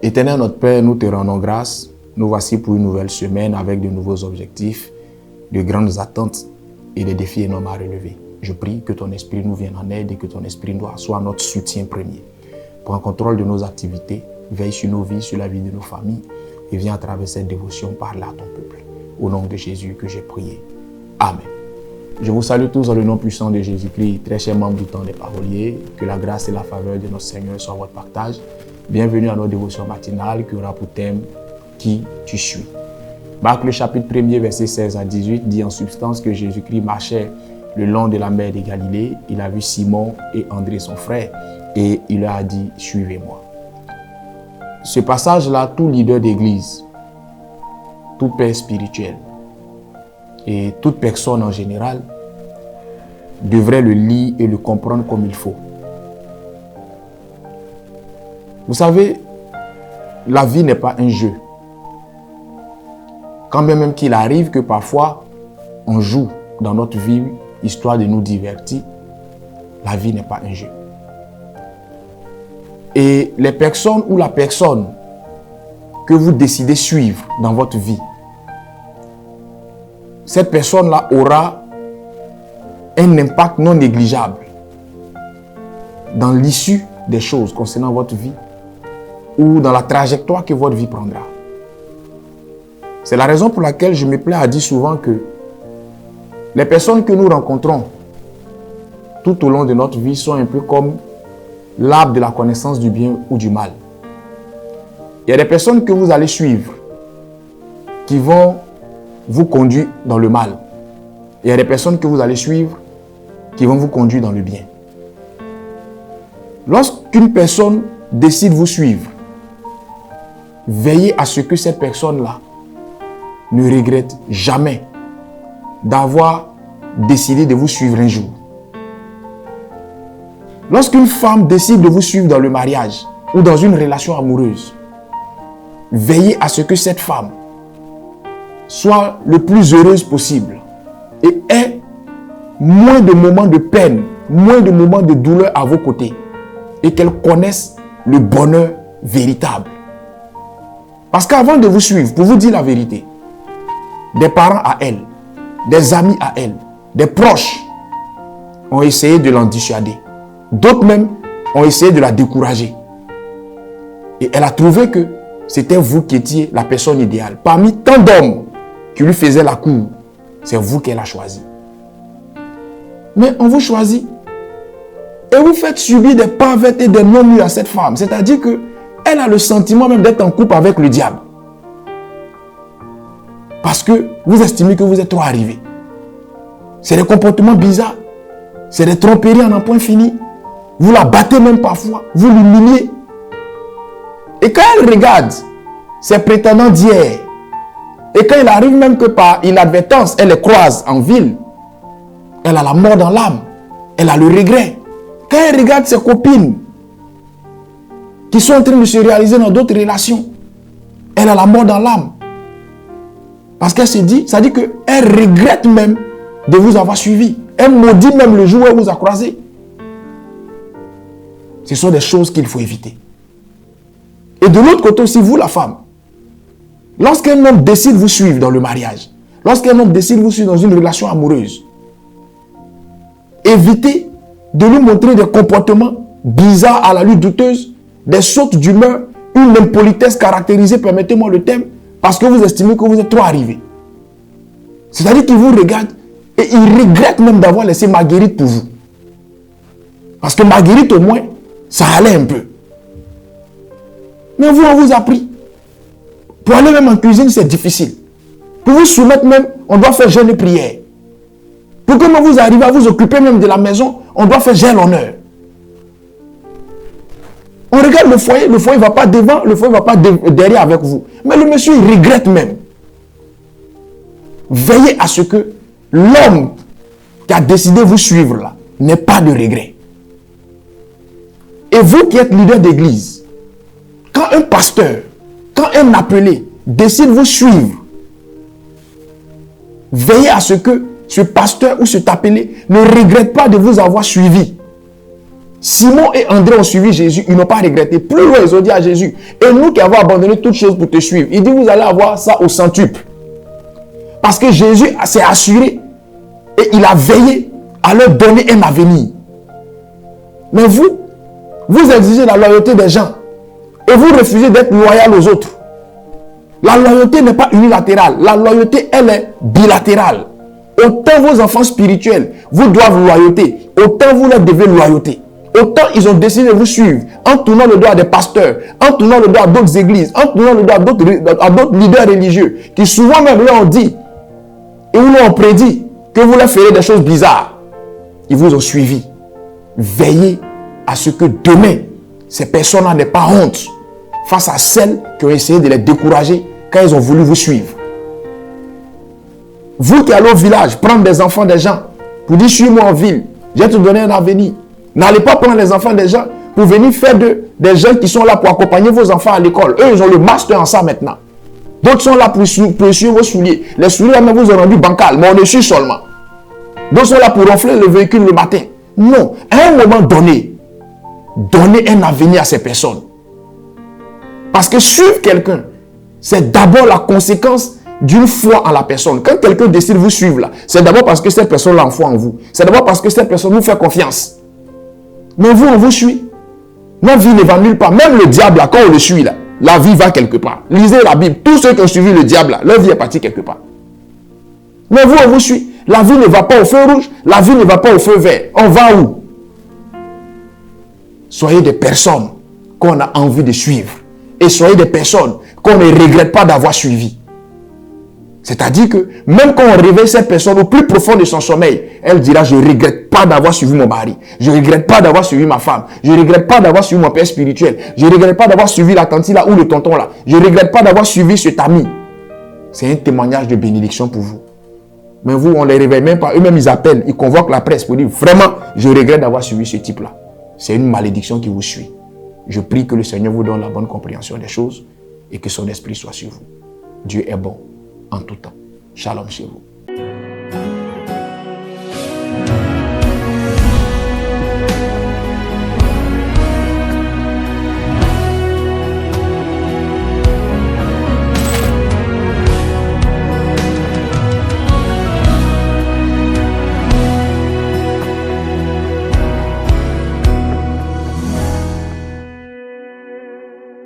Éternel notre Père, nous te rendons grâce. Nous voici pour une nouvelle semaine avec de nouveaux objectifs, de grandes attentes et des défis énormes à relever. Je prie que ton esprit nous vienne en aide et que ton esprit soit notre soutien premier. Prends contrôle de nos activités, veille sur nos vies, sur la vie de nos familles et viens à travers cette dévotion parler à ton peuple. Au nom de Jésus que j'ai prié. Amen. Je vous salue tous dans le nom puissant de Jésus-Christ, très chers membres du temps des paroliers. Que la grâce et la faveur de notre Seigneur soient votre partage. Bienvenue à nos dévotions matinales qui aura pour thème « Qui tu suis ». Marc le chapitre 1er, verset 16 à 18 dit en substance que Jésus-Christ marchait le long de la mer de Galilée. Il a vu Simon et André son frère et il leur a dit « Suivez-moi ». Ce passage-là, tout leader d'église, tout père spirituel et toute personne en général devrait le lire et le comprendre comme il faut. Vous savez, la vie n'est pas un jeu. Quand même qu'il arrive que parfois on joue dans notre vie histoire de nous divertir, la vie n'est pas un jeu. Et les personnes ou la personne que vous décidez suivre dans votre vie, cette personne-là aura un impact non négligeable dans l'issue des choses concernant votre vie ou dans la trajectoire que votre vie prendra. C'est la raison pour laquelle je me plais à dire souvent que les personnes que nous rencontrons tout au long de notre vie sont un peu comme l'arbre de la connaissance du bien ou du mal. Il y a des personnes que vous allez suivre qui vont vous conduire dans le mal. Il y a des personnes que vous allez suivre qui vont vous conduire dans le bien. Lorsqu'une personne décide de vous suivre, veillez à ce que cette personne-là ne regrette jamais d'avoir décidé de vous suivre un jour. Lorsqu'une femme décide de vous suivre dans le mariage ou dans une relation amoureuse, veillez à ce que cette femme soit le plus heureuse possible et ait moins de moments de peine, moins de moments de douleur à vos côtés et qu'elle connaisse le bonheur véritable. Parce qu'avant de vous suivre, pour vous dire la vérité, des parents à elle, des amis à elle, des proches ont essayé de l'en dissuader. D'autres même ont essayé de la décourager. Et elle a trouvé que c'était vous qui étiez la personne idéale. Parmi tant d'hommes qui lui faisaient la cour, c'est vous qu'elle a choisi. Mais on vous choisit. Et vous faites subir des pavettes et des non-mûrs à cette femme. C'est-à-dire qu'elle a le sentiment même d'être en couple avec le diable. Parce que vous estimez que vous êtes trop arrivé. C'est des comportements bizarres. C'est des tromperies en un point fini. Vous la battez même parfois. Vous l'humiliez. Et quand elle regarde ses prétendants d'hier, et quand il arrive même que par inadvertance, elle les croise en ville, elle a la mort dans l'âme. Elle a le regret. Quand elle regarde ses copines qui sont en train de se réaliser dans d'autres relations, elle a la mort dans l'âme. Parce qu'elle se dit, ça dit qu'elle regrette même de vous avoir suivi. Elle maudit même le jour où elle vous a croisé. Ce sont des choses qu'il faut éviter. Et de l'autre côté aussi, vous la femme, lorsqu'un homme décide de vous suivre dans le mariage, lorsqu'un homme décide de vous suivre dans une relation amoureuse, évitez de lui montrer des comportements bizarres à la lutte douteuse, des sautes d'humeur, une impolitesse caractérisée, permettez-moi le thème, parce que vous estimez que vous êtes trop arrivé. C'est-à-dire qu'il vous regarde et il regrette même d'avoir laissé Marguerite pour vous. Parce que Marguerite, au moins, ça allait un peu. Mais vous, on vous a pris. Pour aller même en cuisine, c'est difficile. Pour vous soumettre même, on doit faire jeûne et prière. Pour que même vous arrivez à vous occuper même de la maison, on doit faire jeûne l'honneur. On regarde le foyer ne va pas devant, le foyer ne va pas derrière avec vous. Mais le monsieur, il regrette même. Veillez à ce que l'homme qui a décidé de vous suivre là, n'ait pas de regret. Et vous qui êtes leader d'église, quand un pasteur, quand un appelé décide de vous suivre, veillez à ce que ce pasteur ou cet appelé ne regrette pas de vous avoir suivi. Simon et André ont suivi Jésus, ils n'ont pas regretté. Plus loin, ils ont dit à Jésus, et nous qui avons abandonné toutes choses pour te suivre, il dit, vous allez avoir ça au centuple. Parce que Jésus s'est assuré et il a veillé à leur donner un avenir. Mais vous exigez la loyauté des gens et vous refusez d'être loyal aux autres. La loyauté n'est pas unilatérale. La loyauté, elle est bilatérale. Autant vos enfants spirituels vous doivent loyauté, autant vous leur devez loyauté. Autant ils ont décidé de vous suivre en tournant le dos à des pasteurs, en tournant le dos à d'autres églises, en tournant le dos à d'autres leaders religieux qui souvent même leur ont dit et vous leur ont prédit que vous leur ferez des choses bizarres. Ils vous ont suivi. Veillez à ce que demain, ces personnes-là n'aient pas honte face à celles qui ont essayé de les décourager quand ils ont voulu vous suivre. Vous qui allez au village prendre des enfants des gens pour dire suis-moi en ville, je vais te donner un avenir. N'allez pas prendre les enfants des gens pour venir faire des gens qui sont là pour accompagner vos enfants à l'école. Eux, ils ont le master en ça maintenant. D'autres sont là pour suivre vos souliers. Les souliers, même vous ont rendu bancal, mais on le suit seulement. D'autres sont là pour ronfler le véhicule le matin. Non, à un moment donné, donnez un avenir à ces personnes. Parce que suivre quelqu'un, c'est d'abord la conséquence d'une foi en la personne. Quand quelqu'un décide de vous suivre là, c'est d'abord parce que cette personne a en foi en vous. C'est d'abord parce que cette personne vous fait confiance. Mais vous, on vous suit. Notre vie ne va nulle part. Même le diable, là, quand on le suit, là, la vie va quelque part. Lisez la Bible. Tous ceux qui ont suivi le diable, là, leur vie est partie quelque part. Mais vous, on vous suit. La vie ne va pas au feu rouge. La vie ne va pas au feu vert. On va où? Soyez des personnes qu'on a envie de suivre. Et soyez des personnes qu'on ne regrette pas d'avoir suivies. C'est-à-dire que même quand on réveille cette personne au plus profond de son sommeil, elle dira, je ne regrette pas d'avoir suivi mon mari. Je ne regrette pas d'avoir suivi ma femme. Je ne regrette pas d'avoir suivi mon père spirituel. Je ne regrette pas d'avoir suivi la tante là ou le tonton là. Je ne regrette pas d'avoir suivi cet ami. C'est un témoignage de bénédiction pour vous. Mais vous, on ne les réveille même pas. Eux-mêmes, ils appellent, ils convoquent la presse pour dire, vraiment, je regrette d'avoir suivi ce type-là. C'est une malédiction qui vous suit. Je prie que le Seigneur vous donne la bonne compréhension des choses et que son esprit soit sur vous. Dieu est bon en tout temps. Shalom chez vous.